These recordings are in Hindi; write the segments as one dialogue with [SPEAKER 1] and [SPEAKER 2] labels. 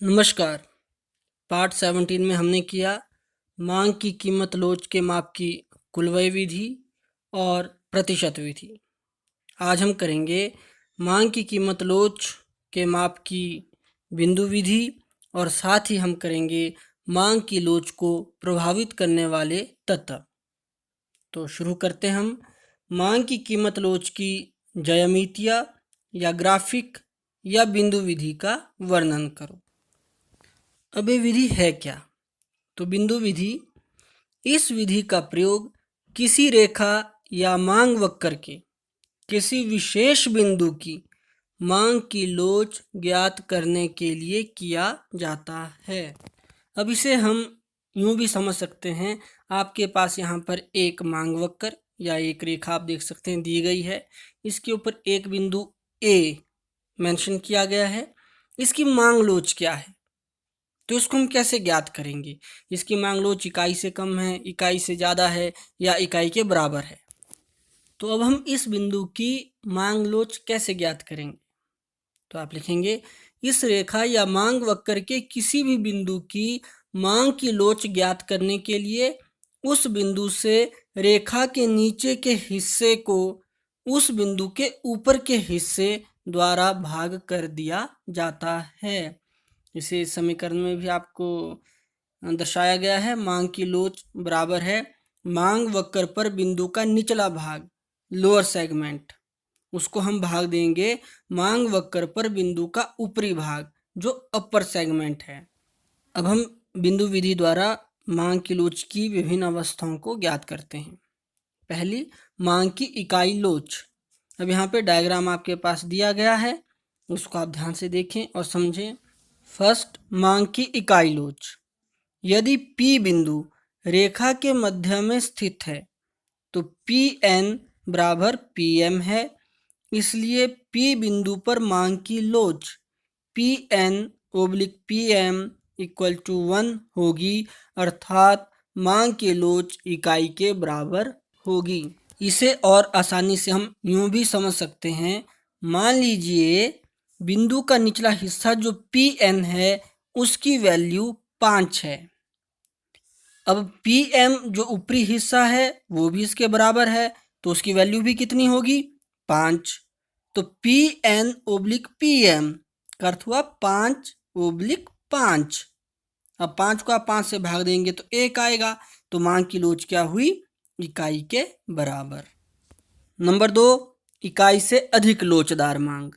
[SPEAKER 1] नमस्कार। पार्ट 17 में हमने किया मांग की कीमत लोच के माप की कुलवय विधि और प्रतिशत विधि। आज हम करेंगे मांग की कीमत लोच के माप की बिंदु विधि और साथ ही हम करेंगे मांग की लोच को प्रभावित करने वाले तत्व। तो शुरू करते हैं हम। मांग की कीमत लोच की ज्यामितीय या ग्राफिक या बिंदु विधि का वर्णन करो। अब ये विधि है क्या? तो बिंदु विधि इस विधि का प्रयोग किसी रेखा या मांग वक्र के किसी विशेष बिंदु की मांग की लोच ज्ञात करने के लिए किया जाता है। अब इसे हम यूं भी समझ सकते हैं, आपके पास यहाँ पर एक मांग वक्र या एक रेखा आप देख सकते हैं दी गई है। इसके ऊपर एक बिंदु ए मेंशन किया गया है। इसकी मांग लोच क्या है तो इसको हम कैसे ज्ञात करेंगे? इसकी मांग लोच इकाई से कम है, इकाई से ज़्यादा है या इकाई के बराबर है। तो अब हम इस बिंदु की मांग लोच कैसे ज्ञात करेंगे? तो आप लिखेंगे इस रेखा या मांग वक्र के किसी भी बिंदु की मांग की लोच ज्ञात करने के लिए उस बिंदु से रेखा के नीचे के हिस्से को उस बिंदु के ऊपर के हिस्से द्वारा भाग कर दिया जाता है। इसे समीकरण में भी आपको दर्शाया गया है। मांग की लोच बराबर है मांग वक्र पर बिंदु का निचला भाग, लोअर सेगमेंट, उसको हम भाग देंगे मांग वक्र पर बिंदु का ऊपरी भाग जो अपर सेगमेंट है। अब हम बिंदु विधि द्वारा मांग की लोच की विभिन्न अवस्थाओं को ज्ञात करते हैं। पहली, मांग की इकाई लोच। अब यहाँ पे डायग्राम आपके पास दिया गया है, उसको आप ध्यान से देखें और समझें। फर्स्ट, मांग की इकाई लोच। यदि P बिंदु रेखा के मध्य में स्थित है तो Pn बराबर Pm है, इसलिए P बिंदु पर मांग की लोच Pn/Pm = 1 होगी, अर्थात मांग की लोच इकाई के बराबर होगी। इसे और आसानी से हम यूं भी समझ सकते हैं। मान लीजिए बिंदु का निचला हिस्सा जो Pn है उसकी वैल्यू 5 है। अब Pm जो ऊपरी हिस्सा है वो भी इसके बराबर है, तो उसकी वैल्यू भी कितनी होगी? 5। तो Pn/Pm का अर्थ हुआ 5/5। अब 5 को आप 5 से भाग देंगे तो 1 आएगा, तो मांग की लोच क्या हुई? इकाई के बराबर। नंबर 2, इकाई से अधिक लोचदार मांग।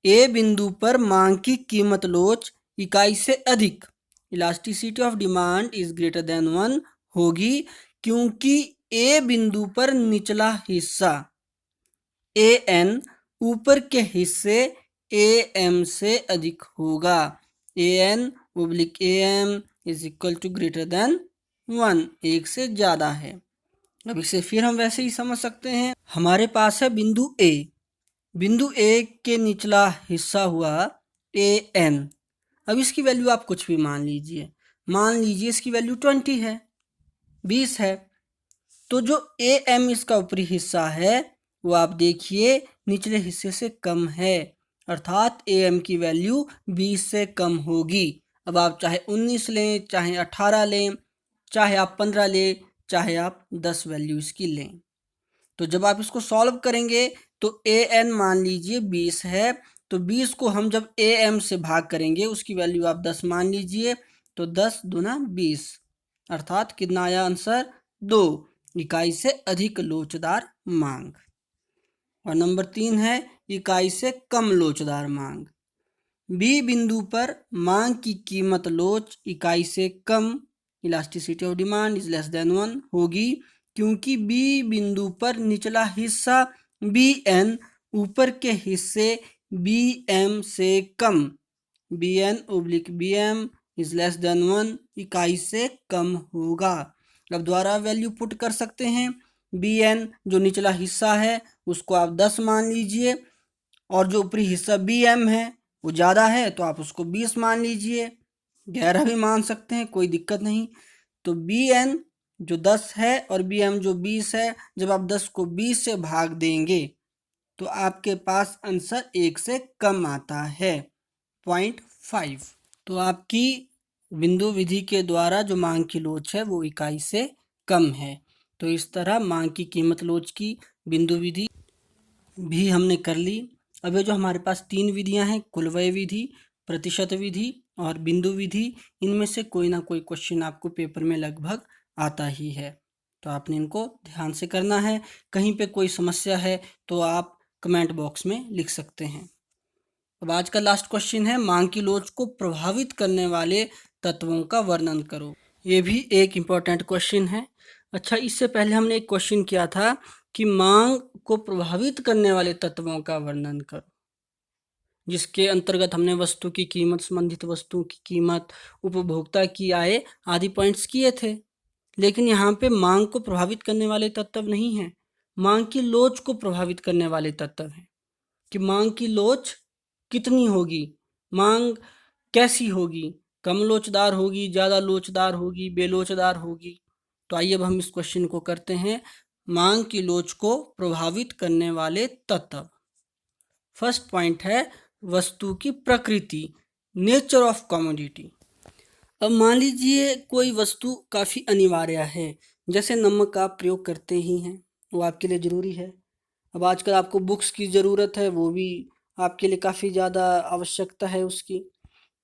[SPEAKER 1] ए बिंदु पर मांग की कीमत लोच इकाई से अधिक, elasticity of demand is greater than 1 होगी, क्योंकि ए बिंदु पर निचला हिस्सा An ऊपर के हिस्से Am से अधिक होगा। An/Am = ग्रेटर देन 1, 1 से ज़्यादा है। अब इसे फिर हम वैसे ही समझ सकते हैं। हमारे पास है बिंदु ए। बिंदु ए के निचला हिस्सा हुआ An। अब इसकी वैल्यू आप कुछ भी मान लीजिए। मान लीजिए इसकी वैल्यू 20 है, 20 है। तो जो Am इसका ऊपरी हिस्सा है वो आप देखिए निचले हिस्से से कम है, अर्थात Am की वैल्यू 20 से कम होगी। अब आप चाहे 19 लें, चाहे 18 लें, चाहे आप 15 लें, चाहे आप 10 वैल्यू इसकी लें। तो जब आप इसको सॉल्व करेंगे तो An मान लीजिए 20 है, तो 20 को हम जब Am से भाग करेंगे उसकी वैल्यू आप 10 मान लीजिए, तो 10 दूना 20, अर्थात कितना आया आंसर? 2, इकाई से अधिक लोचदार मांग। और नंबर 3 है इकाई से कम लोचदार मांग। बी बिंदु पर मांग की कीमत लोच इकाई से कम, elasticity of demand is less than 1 होगी, क्योंकि बी बिंदु पर निचला हिस्सा Bn ऊपर के हिस्से Bm से कम, Bn/Bm इज लेस देन 1 इकाई से कम होगा। अब दोबारा वैल्यू पुट कर सकते हैं। Bn जो निचला हिस्सा है उसको आप 10 मान लीजिए, और जो ऊपरी हिस्सा Bm है वो ज़्यादा है तो आप उसको 20 मान लीजिए, 11 भी मान सकते हैं, कोई दिक्कत नहीं। तो Bn जो 10 है और Bm जो 20 है, जब आप 10 को 20 से भाग देंगे तो आपके पास आंसर 1 से कम आता है, 0.5। तो आपकी बिंदु विधि के द्वारा जो मांग की लोच है वो इकाई से कम है। तो इस तरह मांग की कीमत लोच की बिंदु विधि भी हमने कर ली। अब ये जो हमारे पास 3 विधियां हैं, कुलवय विधि, प्रतिशत विधि और बिंदु विधि, इनमें से कोई ना कोई क्वेश्चन आपको पेपर में लगभग आता ही है। तो आपने इनको ध्यान से करना है। कहीं पे कोई समस्या है तो आप कमेंट बॉक्स में लिख सकते हैं। अब आज का लास्ट क्वेश्चन है, मांग की लोच को प्रभावित करने वाले तत्वों का वर्णन करो। ये भी एक इम्पोर्टेंट क्वेश्चन है। अच्छा, इससे पहले हमने एक क्वेश्चन किया था कि मांग को प्रभावित करने वाले तत्वों का वर्णन करो, जिसके अंतर्गत हमने वस्तु की कीमत, संबंधित वस्तु की कीमत, उपभोक्ता की आय आदि पॉइंट्स किए थे। लेकिन यहाँ पे मांग को प्रभावित करने वाले तत्व नहीं है, मांग की लोच को प्रभावित करने वाले तत्व हैं कि मांग की लोच कितनी होगी, मांग कैसी होगी, कम लोचदार होगी, ज़्यादा लोचदार होगी, बेलोचदार होगी। तो आइए अब हम इस क्वेश्चन को करते हैं, मांग की लोच को प्रभावित करने वाले तत्व। फर्स्ट पॉइंट है वस्तु की प्रकृति, नेचर ऑफ कमोडिटी। अब मान लीजिए कोई वस्तु काफ़ी अनिवार्य है, जैसे नमक का आप प्रयोग करते ही हैं, वो आपके लिए ज़रूरी है। अब आजकल आपको बुक्स की ज़रूरत है, वो भी आपके लिए काफ़ी ज़्यादा आवश्यकता है उसकी।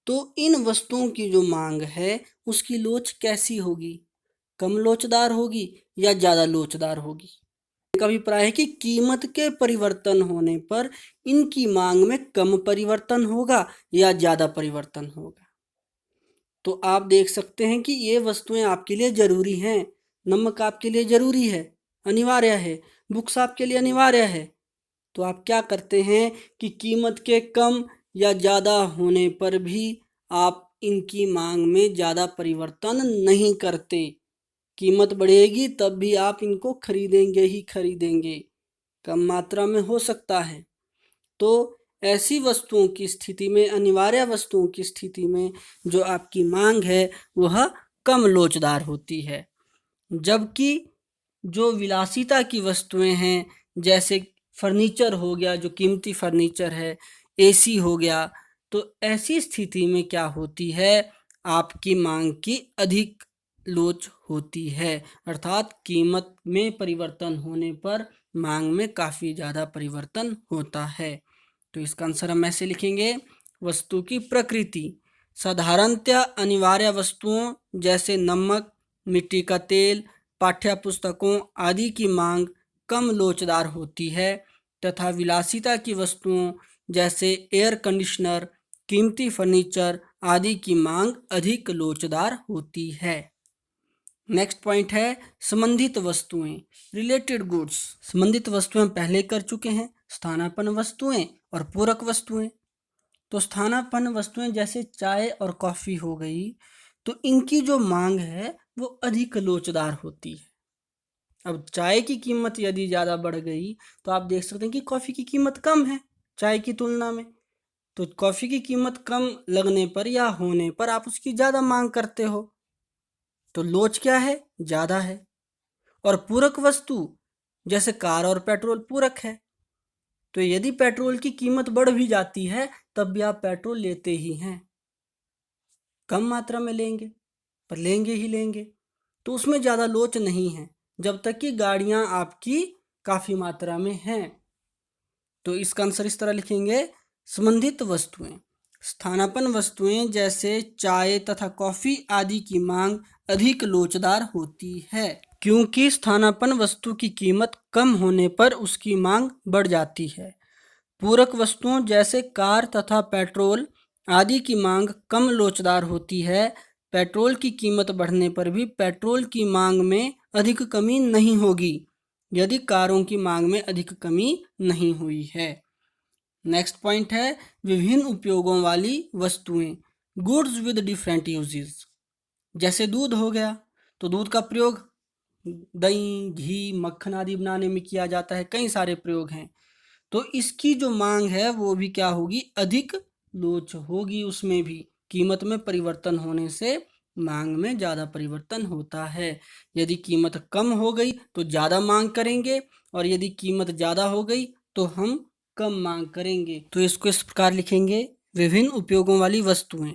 [SPEAKER 1] तो इन वस्तुओं की जो मांग है उसकी लोच कैसी होगी, कम लोचदार होगी या ज़्यादा लोचदार होगी। इनका अभिप्राय है कि कीमत के परिवर्तन होने पर इनकी मांग में कम परिवर्तन होगा या ज़्यादा परिवर्तन होगा। तो आप देख सकते हैं कि ये वस्तुएं आपके लिए ज़रूरी हैं। नमक आपके लिए ज़रूरी है, अनिवार्य है, बुक्स आपके लिए अनिवार्य है। तो आप क्या करते हैं कि कीमत के कम या ज़्यादा होने पर भी आप इनकी मांग में ज़्यादा परिवर्तन नहीं करते। कीमत बढ़ेगी तब भी आप इनको खरीदेंगे ही खरीदेंगे, कम मात्रा में हो सकता है। तो ऐसी वस्तुओं की स्थिति में, अनिवार्य वस्तुओं की स्थिति में जो आपकी मांग है वह कम लोचदार होती है। जबकि जो विलासिता की वस्तुएं हैं, जैसे फर्नीचर हो गया, जो कीमती फर्नीचर है, एसी हो गया, तो ऐसी स्थिति में क्या होती है, आपकी मांग की अधिक लोच होती है, अर्थात कीमत में परिवर्तन होने पर मांग में काफ़ी ज़्यादा परिवर्तन होता है। तो इसका आंसर हम ऐसे लिखेंगे, वस्तु की प्रकृति। साधारणतया अनिवार्य वस्तुओं जैसे नमक, मिट्टी का तेल, पाठ्य पुस्तकों आदि की मांग कम लोचदार होती है तथा विलासिता की वस्तुओं जैसे एयर कंडीशनर, कीमती फर्नीचर आदि की मांग अधिक लोचदार होती है। नेक्स्ट पॉइंट है संबंधित वस्तुएं, रिलेटेड गुड्स। संबंधित वस्तुएं पहले कर चुके हैं, स्थानापन्न वस्तुएं और पूरक वस्तुएं। तो स्थानापन्न वस्तुएं जैसे चाय और कॉफ़ी हो गई, तो इनकी जो मांग है वो अधिक लोचदार होती है। अब चाय की कीमत यदि ज़्यादा बढ़ गई तो आप देख सकते हैं कि कॉफ़ी की कीमत कम है चाय की तुलना में। तो कॉफ़ी की कीमत कम लगने पर या होने पर आप उसकी ज़्यादा मांग करते हो, तो लोच क्या है, ज़्यादा है। और पूरक वस्तु जैसे कार और पेट्रोल पूरक है, तो यदि पेट्रोल की कीमत बढ़ भी जाती है तब भी आप पेट्रोल लेते ही हैं, कम मात्रा में लेंगे पर लेंगे ही लेंगे। तो उसमें ज़्यादा लोच नहीं है जब तक कि गाड़ियाँ आपकी काफ़ी मात्रा में हैं। तो इसका आंसर इस तरह लिखेंगे, संबंधित वस्तुएं, स्थानापन्न वस्तुएं जैसे चाय तथा कॉफ़ी आदि की मांग अधिक लोचदार होती है, क्योंकि स्थानापन्न वस्तु की कीमत कम होने पर उसकी मांग बढ़ जाती है। पूरक वस्तुओं जैसे कार तथा पेट्रोल आदि की मांग कम लोचदार होती है। पेट्रोल की कीमत बढ़ने पर भी पेट्रोल की मांग में अधिक कमी नहीं होगी यदि कारों की मांग में अधिक कमी नहीं हुई है। नेक्स्ट पॉइंट है विभिन्न उपयोगों वाली वस्तुएं, गुड्स विद डिफरेंट यूजेस। जैसे दूध हो गया, तो दूध का प्रयोग दही, घी, मक्खन आदि बनाने में किया जाता है, कई सारे प्रयोग हैं। तो इसकी जो मांग है वो भी क्या होगी, अधिक लोच होगी। उसमें भी कीमत में परिवर्तन होने से मांग में ज़्यादा परिवर्तन होता है। यदि कीमत कम हो गई तो ज़्यादा मांग करेंगे और यदि कीमत ज़्यादा हो गई तो हम कम मांग करेंगे। तो इसको इस प्रकार लिखेंगे, विभिन्न उपयोगों वाली वस्तुएं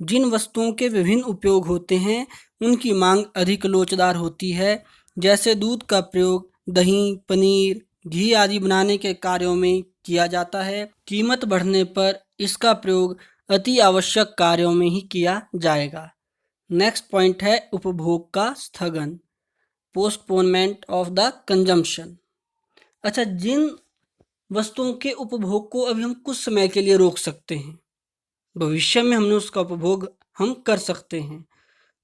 [SPEAKER 1] जिन वस्तुओं के विभिन्न उपयोग होते हैं उनकी मांग अधिक लोचदार होती है। जैसे दूध का प्रयोग दही, पनीर, घी आदि बनाने के कार्यों में किया जाता है। कीमत बढ़ने पर इसका प्रयोग अति आवश्यक कार्यों में ही किया जाएगा। नेक्स्ट पॉइंट है उपभोग का स्थगन, पोस्टपोनमेंट ऑफ द कंजम्पशन। अच्छा, जिन वस्तुओं के उपभोग को अभी हम कुछ समय के लिए रोक सकते हैं, भविष्य में हमने उसका उपभोग हम कर सकते हैं,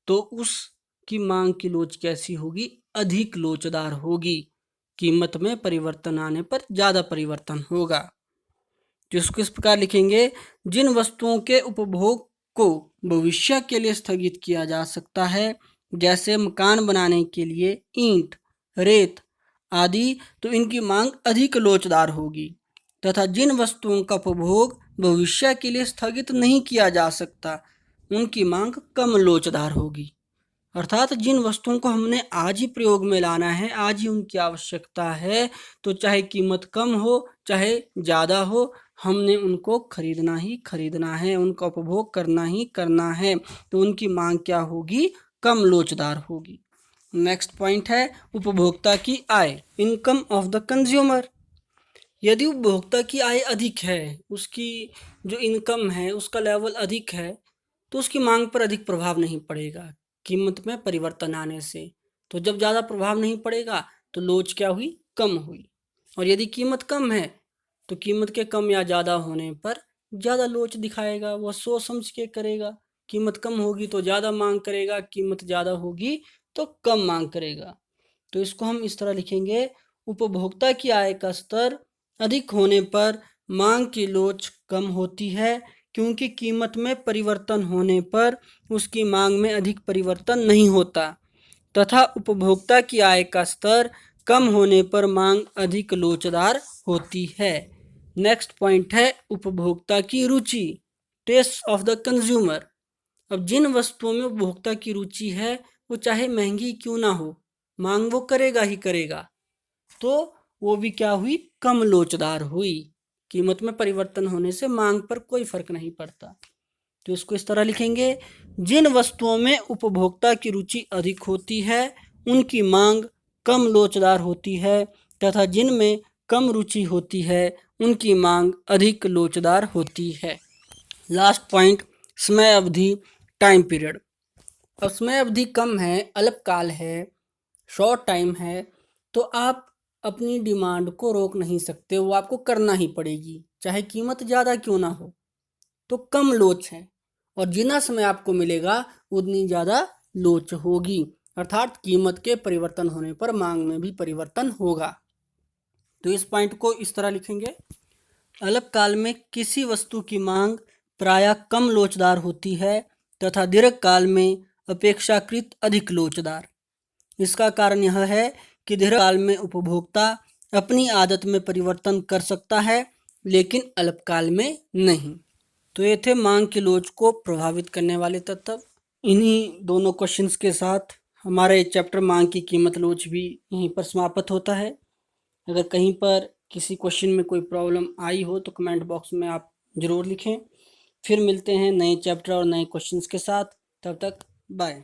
[SPEAKER 1] तो उसकी मांग की लोच कैसी होगी? अधिक लोचदार होगी। कीमत में परिवर्तन आने पर ज़्यादा परिवर्तन होगा। तो इसको इस प्रकार लिखेंगे, जिन वस्तुओं के उपभोग को भविष्य के लिए स्थगित किया जा सकता है, जैसे मकान बनाने के लिए ईंट, रेत आदि, तो इनकी मांग अधिक लोचदार होगी। तथा जिन वस्तुओं का उपभोग भविष्य के लिए स्थगित नहीं किया जा सकता, उनकी मांग कम लोचदार होगी। अर्थात जिन वस्तुओं को हमने आज ही प्रयोग में लाना है, आज ही उनकी आवश्यकता है, तो चाहे कीमत कम हो चाहे ज़्यादा हो, हमने उनको खरीदना ही खरीदना है, उनका उपभोग करना ही करना है, तो उनकी मांग क्या होगी? कम लोचदार होगी। नेक्स्ट पॉइंट है उपभोक्ता की आय, इनकम ऑफ द कंज्यूमर। यदि उपभोक्ता की आय अधिक है, उसकी जो इनकम है उसका लेवल अधिक है, तो उसकी मांग पर अधिक प्रभाव नहीं पड़ेगा कीमत में परिवर्तन आने से। तो जब ज़्यादा प्रभाव नहीं पड़ेगा तो लोच क्या हुई? कम हुई। और यदि कीमत कम है तो कीमत के कम या ज़्यादा होने पर ज़्यादा लोच दिखाएगा, वह सोच समझ के करेगा। कीमत कम होगी तो ज़्यादा मांग करेगा, कीमत ज़्यादा होगी तो कम मांग करेगा। तो इसको हम इस तरह लिखेंगे, उपभोक्ता की आय का स्तर अधिक होने पर मांग की लोच कम होती है, क्योंकि कीमत में परिवर्तन होने पर उसकी मांग में अधिक परिवर्तन नहीं होता, तथा उपभोक्ता की आय का स्तर कम होने पर मांग अधिक लोचदार होती है। नेक्स्ट पॉइंट है उपभोक्ता की रुचि, टेस्ट ऑफ द कंज्यूमर। अब जिन वस्तुओं में उपभोक्ता की रुचि है, वो चाहे महंगी क्यों ना हो, मांग वो करेगा ही करेगा, तो वो भी क्या हुई? कम लोचदार हुई। कीमत में परिवर्तन होने से मांग पर कोई फर्क नहीं पड़ता। तो इसको इस तरह लिखेंगे, जिन वस्तुओं में उपभोक्ता की रुचि अधिक होती है उनकी मांग कम लोचदार होती है, तथा जिनमें कम रुचि होती है उनकी मांग अधिक लोचदार होती है। लास्ट पॉइंट, समय अवधि, टाइम पीरियड। अब समय अवधि कम है, अल्पकाल है, शॉर्ट टाइम है, तो आप अपनी डिमांड को रोक नहीं सकते, वो आपको करना ही पड़ेगी, चाहे कीमत ज़्यादा क्यों ना हो। तो कम लोच है, और जितना समय आपको मिलेगा उतनी ज़्यादा लोच होगी, अर्थात कीमत के परिवर्तन होने पर मांग में भी परिवर्तन होगा। तो इस पॉइंट को इस तरह लिखेंगे, अल्पकाल में किसी वस्तु की मांग प्रायः कम लोचदार होती है तथा दीर्घकाल में अपेक्षाकृत अधिक लोचदार। इसका कारण यह है कि दीर्घकाल में उपभोक्ता अपनी आदत में परिवर्तन कर सकता है, लेकिन अल्पकाल में नहीं। तो ये थे मांग की लोच को प्रभावित करने वाले तत्व। इन्हीं दोनों क्वेश्चंस के साथ हमारा ये चैप्टर मांग की कीमत लोच भी यहीं पर समाप्त होता है। अगर कहीं पर किसी क्वेश्चन में कोई प्रॉब्लम आई हो तो कमेंट बॉक्स में आप ज़रूर लिखें। फिर मिलते हैं नए चैप्टर और नए क्वेश्चंस के साथ, तब तक बाय।